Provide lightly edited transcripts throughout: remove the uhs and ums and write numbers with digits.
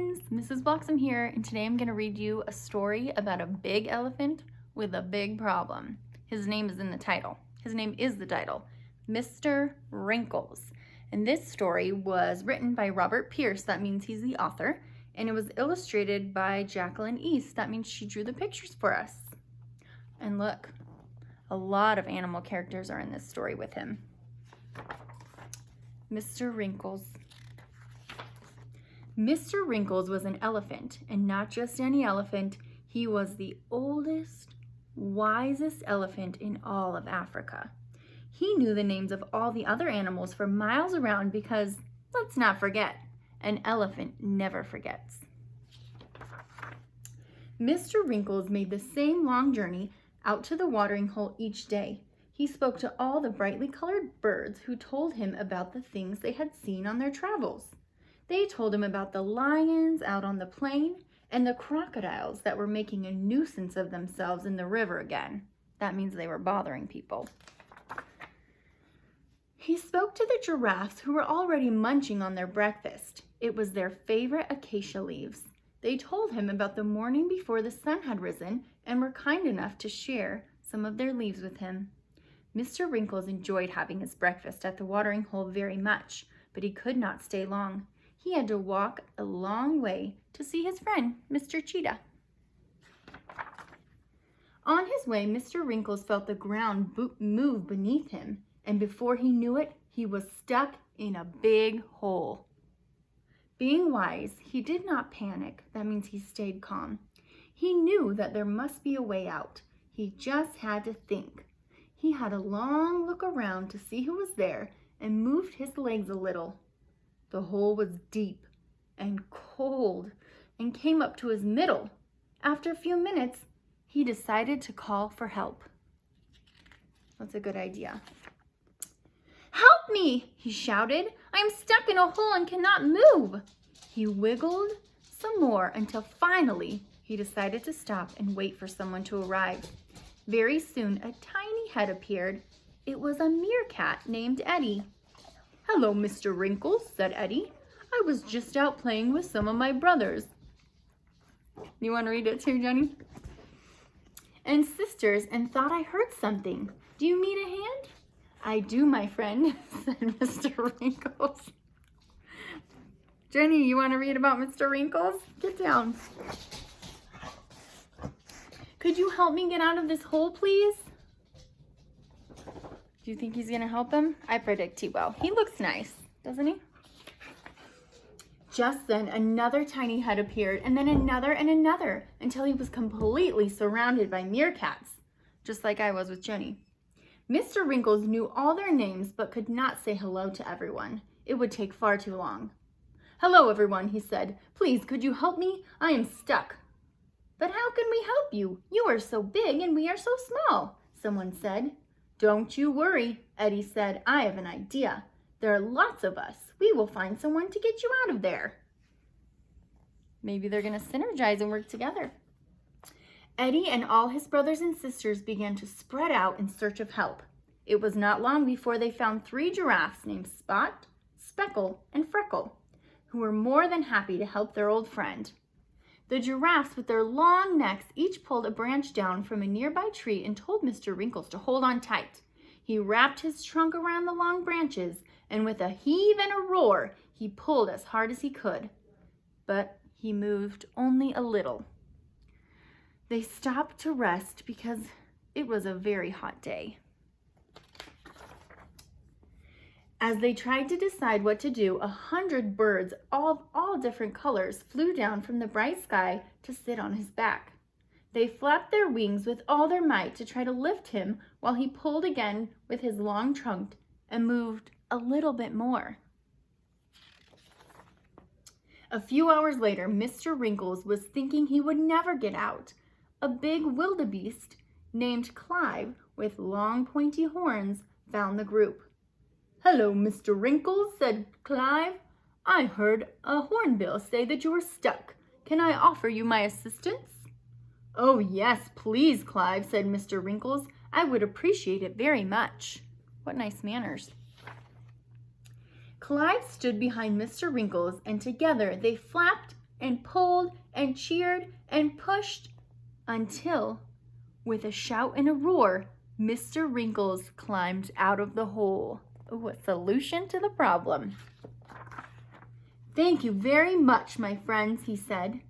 friends, Mrs. Bloxham here, and today I'm going to read you a story about a big elephant with a big problem. His name is in the title. His name is the title, Mr. Wrinkles. And this story was written by Robert Pearce, that means he's the author, and it was illustrated by Jacqueline East, that means she drew the pictures for us. And look, a lot of animal characters are in this story with him. Mr. Wrinkles. Mr. Wrinkles was an elephant, and not just any elephant. He was the oldest, wisest elephant in all of Africa. He knew the names of all the other animals for miles around because, let's not forget, an elephant never forgets. Mr. Wrinkles made the same long journey out to the watering hole each day. He spoke to all the brightly colored birds who told him about the things they had seen on their travels. They told him about the lions out on the plain and the crocodiles that were making a nuisance of themselves in the river again. That means they were bothering people. He spoke to the giraffes who were already munching on their breakfast. It was their favorite acacia leaves. They told him about the morning before the sun had risen and were kind enough to share some of their leaves with him. Mr. Wrinkles enjoyed having his breakfast at the watering hole very much, but he could not stay long. He had to walk a long way to see his friend, Mr. Cheetah. On his way, Mr. Wrinkles felt the ground move beneath him, and before he knew it, he was stuck in a big hole. Being wise, he did not panic. That means he stayed calm. He knew that there must be a way out. He just had to think. He had a long look around to see who was there and moved his legs a little. The hole was deep and cold and came up to his middle. After a few minutes, he decided to call for help. That's a good idea. "Help me!" he shouted. "I'm stuck in a hole and cannot move." He wiggled some more until finally he decided to stop and wait for someone to arrive. Very soon, a tiny head appeared. It was a meerkat named Eddie. "Hello, Mr. Wrinkles," said Eddie. "I was just out playing with some of my brothers." You want to read it too, Jenny? "And sisters, and thought I heard something. Do you need a hand?" "I do, my friend," said Mr. Wrinkles. Jenny, you want to read about Mr. Wrinkles? Get down. "Could you help me get out of this hole, please?" Do you think he's going to help him? I predict he will. He looks nice, doesn't he? Just then, another tiny head appeared, and then another and another, until he was completely surrounded by meerkats, just like I was with Jenny. Mr. Wrinkles knew all their names, but could not say hello to everyone. It would take far too long. "Hello, everyone," he said. "Please, could you help me? I am stuck." "But how can we help you? You are so big and we are so small," someone said. "Don't you worry," Eddie said. "I have an idea. There are lots of us. We will find someone to get you out of there." Maybe they're going to synergize and work together. Eddie and all his brothers and sisters began to spread out in search of help. It was not long before they found 3 giraffes named Spot, Speckle, and Freckle, who were more than happy to help their old friend. The giraffes with their long necks each pulled a branch down from a nearby tree and told Mr. Wrinkles to hold on tight. He wrapped his trunk around the long branches, and with a heave and a roar, he pulled as hard as he could. But he moved only a little. They stopped to rest because it was a very hot day. As they tried to decide what to do, 100 birds of all different colors flew down from the bright sky to sit on his back. They flapped their wings with all their might to try to lift him while he pulled again with his long trunk and moved a little bit more. A few hours later, Mr. Wrinkles was thinking he would never get out. A big wildebeest named Clive with long pointy horns found the group. "Hello, Mr. Wrinkles," said Clive. "I heard a hornbill say that you were stuck. Can I offer you my assistance?" "Oh, yes, please, Clive," said Mr. Wrinkles. "I would appreciate it very much." What nice manners. Clive stood behind Mr. Wrinkles, and together they flapped and pulled and cheered and pushed until, with a shout and a roar, Mr. Wrinkles climbed out of the hole. Ooh, a solution to the problem. "Thank you very much, my friends," he said.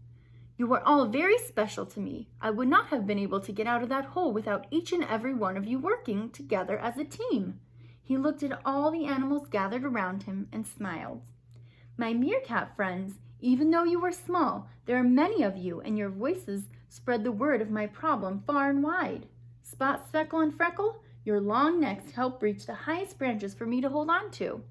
"You are all very special to me. I would not have been able to get out of that hole without each and every one of you working together as a team." He looked at all the animals gathered around him and smiled. "My meerkat friends, even though you are small, there are many of you, and your voices spread the word of my problem far and wide. Spot, Speckle, and Freckle, your long necks help reach the highest branches for me to hold on to.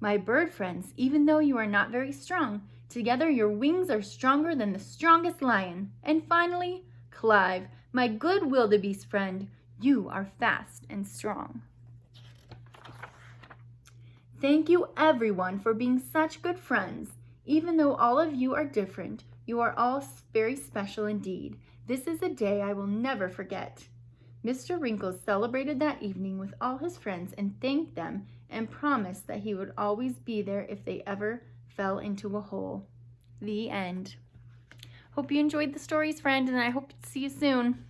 My bird friends, even though you are not very strong, together your wings are stronger than the strongest lion. And finally, Clive, my good wildebeest friend, you are fast and strong." Thank you everyone for being such good friends. Even though all of you are different, you are all very special indeed. This is a day I will never forget. Mr. Wrinkles celebrated that evening with all his friends and thanked them and promised that he would always be there if they ever fell into a hole. The end. Hope you enjoyed the stories, friend, and I hope to see you soon.